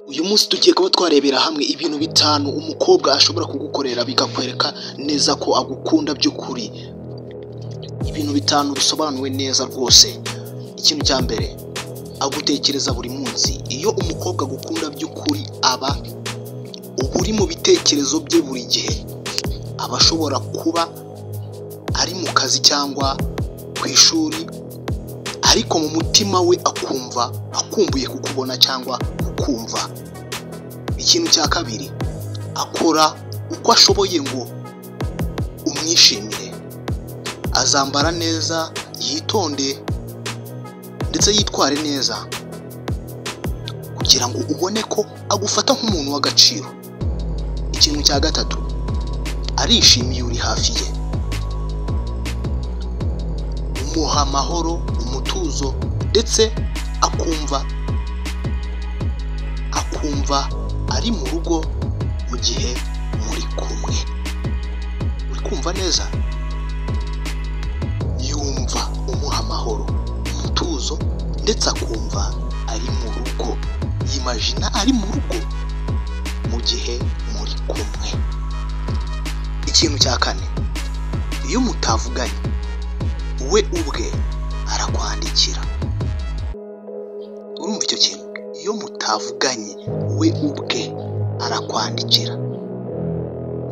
Uyu munsi tugiye kuba twarebera hamwe ibintu bitanu umukobwa ashobora kugukorera bikakwereka neza ko agukunda by'ukuri. Ibintu bitanu bisobanuwe neza rwose. Ikintu cya mbere, agutekereza buri munsi. Iyo umukobwa agukunda by'ukuri aba uri mu bitekerezo bye buri gihe. Aba ashobora kuba ari mu kazi cyangwa ku ishuri, ariko mu mutima we akumva akumbuye kukubona cyangwa kukumva. Ikintu cya kabiri, akora uko ashoboye ngo umwishimire. Azambara neza, yitonde ndetse yitware neza kugira ngo ubone ko agufata nk'umuntu w'agaciro. Ikintu cya gatatu, arishimiye uri hafi ye. Umuha amahoro, umutuzo ndetse akumva ari mu rugo mu gihe muri kumwe. Uri kumva neza? Yumva umuha amahoro, umutuzo ndetse akumva ari mu rugo. Yimagina ari mu rugo mu gihe muri kumwe. Ikintu cya kane, iyo mutavuganye we ubwe arakwandikira. Urumva icyo kintu? Iyo mutavuganye we ubwe arakwandikira.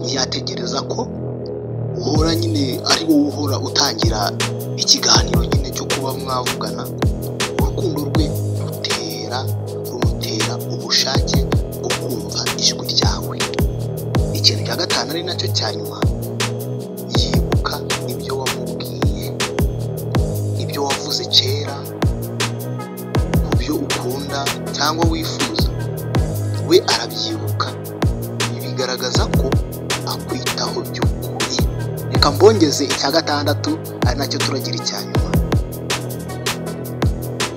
Ntiyategereza ko uhora nyine ari wowe uhora utangira ikiganiro nyine cyo kuba mwavugana. Urukundo rwe rumutera ubushake bwo kumva ijwi ryawe. Ikintu cya gatanu ari nacyo cya nyuma, yibuka ibyo wamubwiye, ibyo wavuze kera, ku byo ukunda cyangwa wifuza, we arabyibuka. Ibi bigaragaza ko akwitaho by'ukuri. Reka mbongeze icya gatandatu ari nacyo turagira icya nyuma.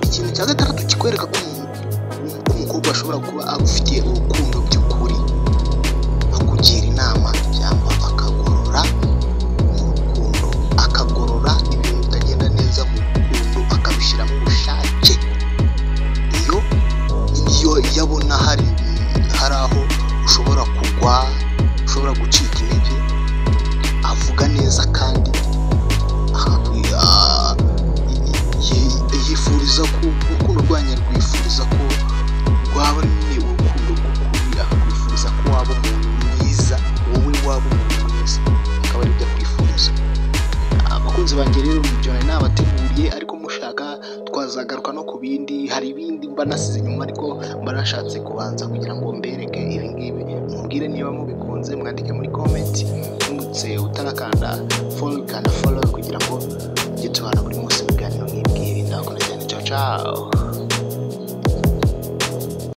Ikintu cya gatandatu kikwereka ko umukobwa ashobora kuba agufitiye urukundo by'ukuri, akugira inama cyangwa akagorora mu rukundo, akagorora ibintu bitagenda neza mu rukundo, akabishyiramo ubushake. Iyo yabona hari aho ushobora kugwa, ushobora gucika intege, avuga neza kandi yifuriza ko urukundo rwanyu rwifuriza ko rwaba nyine urukundo rw'ukuri, akwifuriza ko waba umuntu mwiza, wowe waba umuntu mwiza, akaba ari byo akwifuriza. Abakunzi banjye rero ibyo nari nabateguriye, ariko mushaka twazagaruka no ku bindi. Hari ibindi mba nasize inyuma, ariko mba nashatse kubanza kugira ngo mbereke ibi ngibi. Mumbwire niba mubikunze, mwandike muri comment. Ndetse utarakanda follow kugira ngo ujye tubana buri munsi ibiganiro nk'ibi. Ndakora cyane. Ciao ciao.